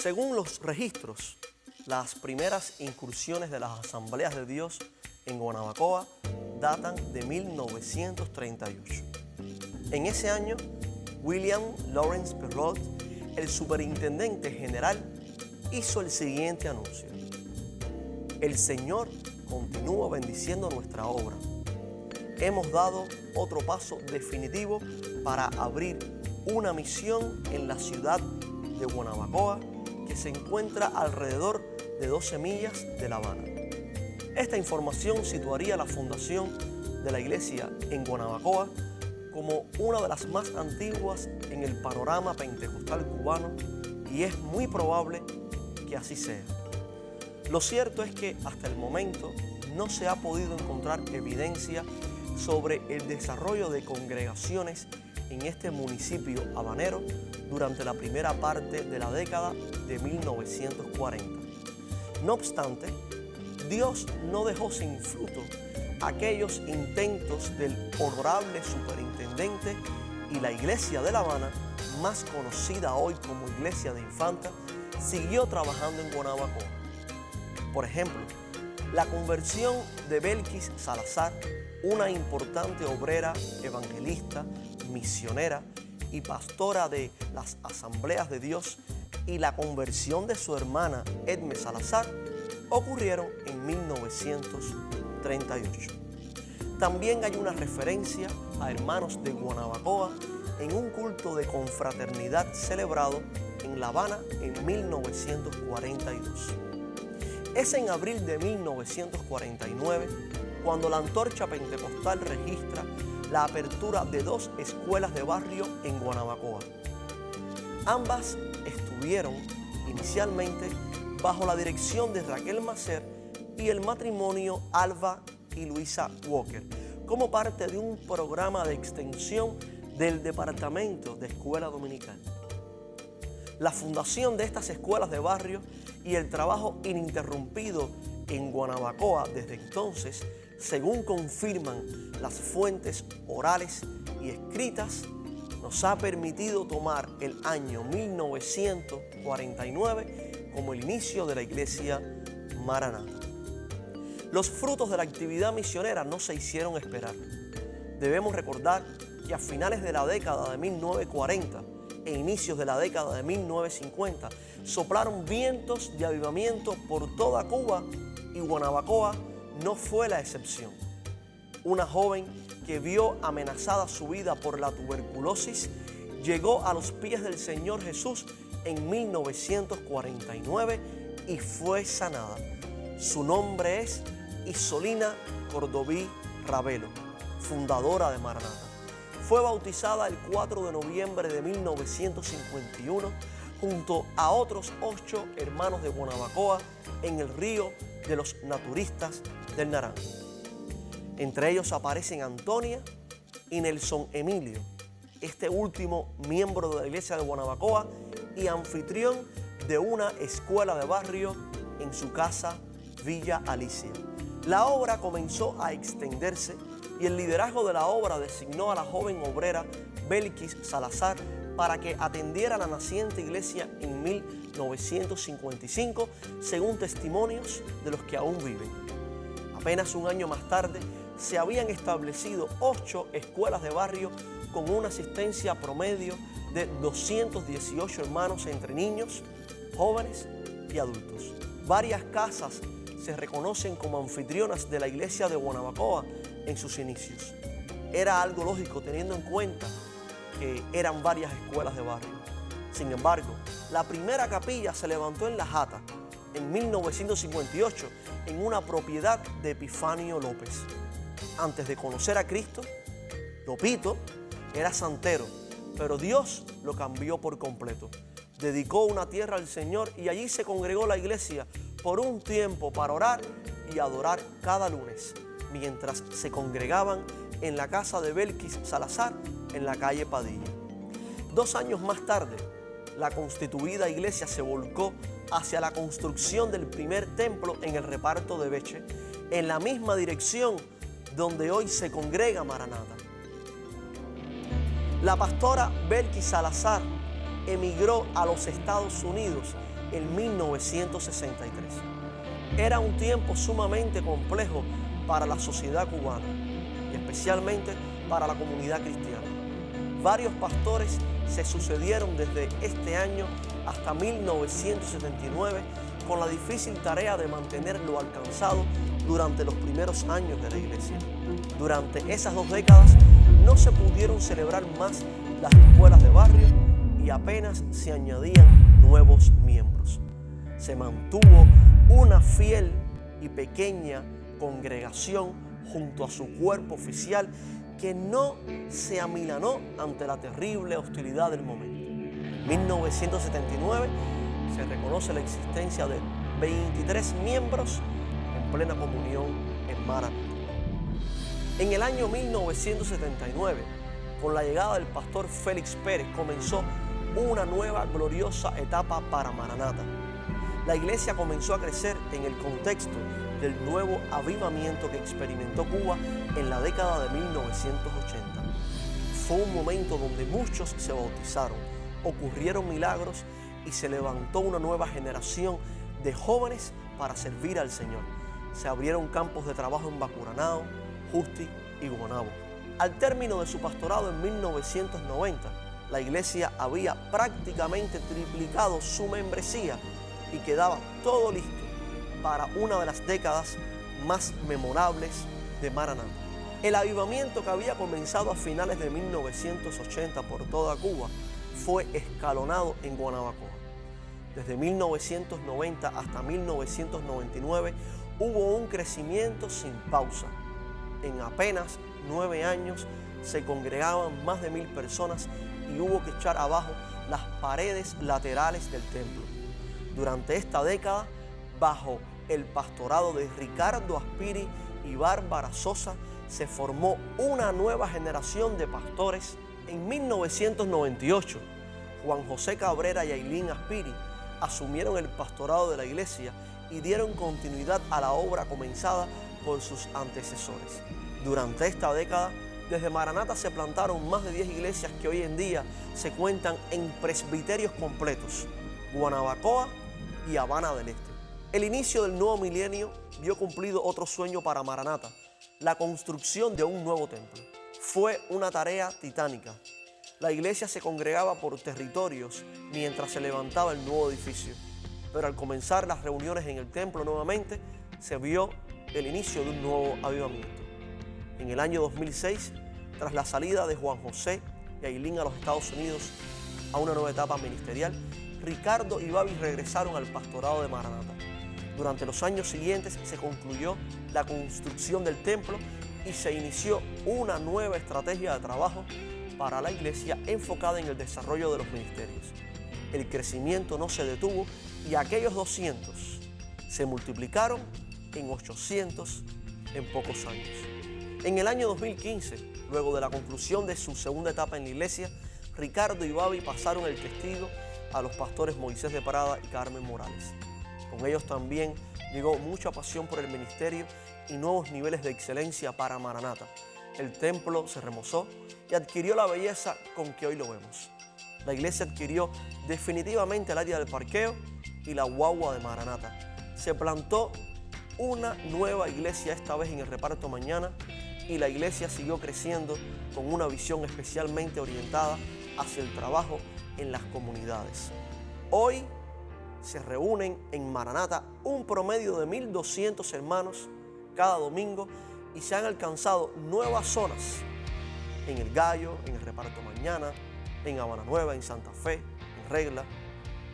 Según los registros, las primeras incursiones de las Asambleas de Dios en Guanabacoa datan de 1938. En ese año, William Lawrence Perrault, el superintendente general, hizo el siguiente anuncio: el Señor continúa bendiciendo nuestra obra. Hemos dado otro paso definitivo para abrir una misión en la ciudad de Guanabacoa, que se encuentra alrededor de 12 millas de La Habana. Esta información situaría la fundación de la iglesia en Guanabacoa como una de las más antiguas en el panorama pentecostal cubano, y es muy probable que así sea. Lo cierto es que hasta el momento no se ha podido encontrar evidencia sobre el desarrollo de congregaciones en este municipio habanero durante la primera parte de la década de 1940. No obstante, Dios no dejó sin fruto aquellos intentos del honorable superintendente, y la iglesia de La Habana, más conocida hoy como Iglesia de Infanta, siguió trabajando en Guanabacoa. Por ejemplo, la conversión de Belkis Salazar, una importante obrera, evangelista, misionera y pastora de las Asambleas de Dios, y la conversión de su hermana Edme Salazar ocurrieron en 1938. También hay una referencia a hermanos de Guanabacoa en un culto de confraternidad celebrado en La Habana en 1942. Es en abril de 1949 cuando la Antorcha Pentecostal registra la apertura de 2 escuelas de barrio en Guanabacoa. Ambas estuvieron inicialmente bajo la dirección de Raquel Macer y el matrimonio Alva y Luisa Walker, como parte de un programa de extensión del Departamento de Escuela Dominical. La fundación de estas escuelas de barrio y el trabajo ininterrumpido en Guanabacoa desde entonces, según confirman las fuentes orales y escritas, nos ha permitido tomar el año 1949 como el inicio de la Iglesia Maranata. Los frutos de la actividad misionera no se hicieron esperar. Debemos recordar que a finales de la década de 1940 e inicios de la década de 1950 soplaron vientos de avivamiento por toda Cuba, y Guanabacoa no fue la excepción. Una joven que vio amenazada su vida por la tuberculosis llegó a los pies del Señor Jesús en 1949 y fue sanada. Su nombre es Isolina Cordoví Ravelo, fundadora de Maranata. Fue bautizada el 4 de noviembre de 1951 junto a otros 8 hermanos de Guanabacoa en el río de los naturistas del Naranjo. Entre ellos aparecen Antonia y Nelson Emilio, este último miembro de la iglesia de Guanabacoa y anfitrión de una escuela de barrio en su casa Villa Alicia. La obra comenzó a extenderse y el liderazgo de la obra designó a la joven obrera Belkis Salazar para que atendiera la naciente iglesia en 1955, según testimonios de los que aún viven. Apenas un año más tarde, se habían establecido 8 escuelas de barrio con una asistencia promedio de 218 hermanos entre niños, jóvenes y adultos. Varias casas se reconocen como anfitrionas de la iglesia de Guanabacoa en sus inicios. Era algo lógico teniendo en cuenta que eran varias escuelas de barrio. Sin embargo, la primera capilla se levantó en La Jata en 1958 en una propiedad de Epifanio López. Antes de conocer a Cristo, Lopito era santero, pero Dios lo cambió por completo. Dedicó una tierra al Señor y allí se congregó la iglesia por un tiempo para orar y adorar cada lunes, mientras se congregaban en la casa de Belkis Salazar en la calle Padilla. 2 años más tarde, la constituida iglesia se volcó hacia la construcción del primer templo en el reparto de Beche, en la misma dirección donde hoy se congrega Maranata. La pastora Belkis Salazar emigró a los Estados Unidos en 1963. Era un tiempo sumamente complejo para la sociedad cubana y especialmente para la comunidad cristiana. Varios pastores se sucedieron desde este año hasta 1979 con la difícil tarea de mantener lo alcanzado durante los primeros años de la iglesia. Durante esas 2 décadas no se pudieron celebrar más las escuelas de barrio y apenas se añadían nuevos miembros. Se mantuvo una fiel y pequeña congregación junto a su cuerpo oficial que no se amilanó ante la terrible hostilidad del momento. En 1979 se reconoce la existencia de 23 miembros en plena comunión en Maranata. En el año 1979, con la llegada del pastor Félix Pérez, comenzó una nueva gloriosa etapa para Maranata. La iglesia comenzó a crecer en el contexto del nuevo avivamiento que experimentó Cuba en la década de 1980. Fue un momento donde muchos se bautizaron, ocurrieron milagros y se levantó una nueva generación de jóvenes para servir al Señor. Se abrieron campos de trabajo en Bacuranao, Justi y Guanabo. Al término de su pastorado en 1990, la iglesia había prácticamente triplicado su membresía y quedaba todo listo para una de las décadas más memorables de Maranata. El avivamiento que había comenzado a finales de 1980 por toda Cuba fue escalonado en Guanabacoa. Desde 1990 hasta 1999 hubo un crecimiento sin pausa. En apenas 9 años se congregaban más de 1000 personas y hubo que echar abajo las paredes laterales del templo. Durante esta década, bajo el pastorado de Ricardo Aspiri y Bárbara Sosa, se formó una nueva generación de pastores. En 1998, Juan José Cabrera y Ailín Aspiri asumieron el pastorado de la iglesia y dieron continuidad a la obra comenzada por sus antecesores. Durante esta década, desde Maranata se plantaron más de 10 iglesias que hoy en día se cuentan en presbiterios completos, Guanabacoa y Habana del Este. El inicio del nuevo milenio vio cumplido otro sueño para Maranata, la construcción de un nuevo templo. Fue una tarea titánica. La iglesia se congregaba por territorios mientras se levantaba el nuevo edificio, pero al comenzar las reuniones en el templo nuevamente, se vio el inicio de un nuevo avivamiento. En el año 2006, tras la salida de Juan José y Ailín a los Estados Unidos a una nueva etapa ministerial, Ricardo y Babi regresaron al pastorado de Maranata. Durante los años siguientes se concluyó la construcción del templo y se inició una nueva estrategia de trabajo para la iglesia enfocada en el desarrollo de los ministerios. El crecimiento no se detuvo y aquellos 200 se multiplicaron en 800 en pocos años. En el año 2015, luego de la conclusión de su segunda etapa en la iglesia, Ricardo y Babi pasaron el testigo a los pastores Moisés de Parada y Carmen Morales. Con ellos también llegó mucha pasión por el ministerio y nuevos niveles de excelencia para Maranata. El templo se remozó y adquirió la belleza con que hoy lo vemos. La iglesia adquirió definitivamente el área del parqueo y la guagua de Maranata. Se plantó una nueva iglesia, esta vez en el reparto Mañana, y la iglesia siguió creciendo con una visión especialmente orientada hacia el trabajo en las comunidades. Hoy se reúnen en Maranata un promedio de 1.200 hermanos cada domingo y se han alcanzado nuevas zonas en El Gallo, en el reparto Mañana, en Habana Nueva, en Santa Fe, en Regla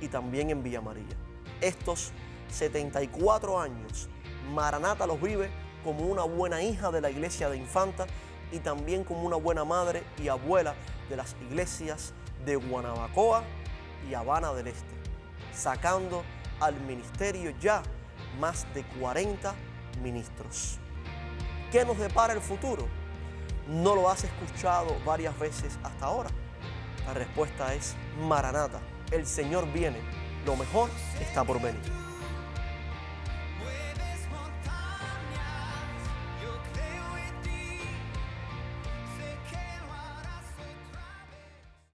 y también en Villa María. Estos 74 años, Maranata los vive como una buena hija de la iglesia de Infanta y también como una buena madre y abuela de las iglesias de Guanabacoa y Habana del Este, sacando al ministerio ya más de 40 ministros. ¿Qué nos depara el futuro? ¿No lo has escuchado varias veces hasta ahora? La respuesta es Maranata. El Señor viene. Lo mejor está por venir.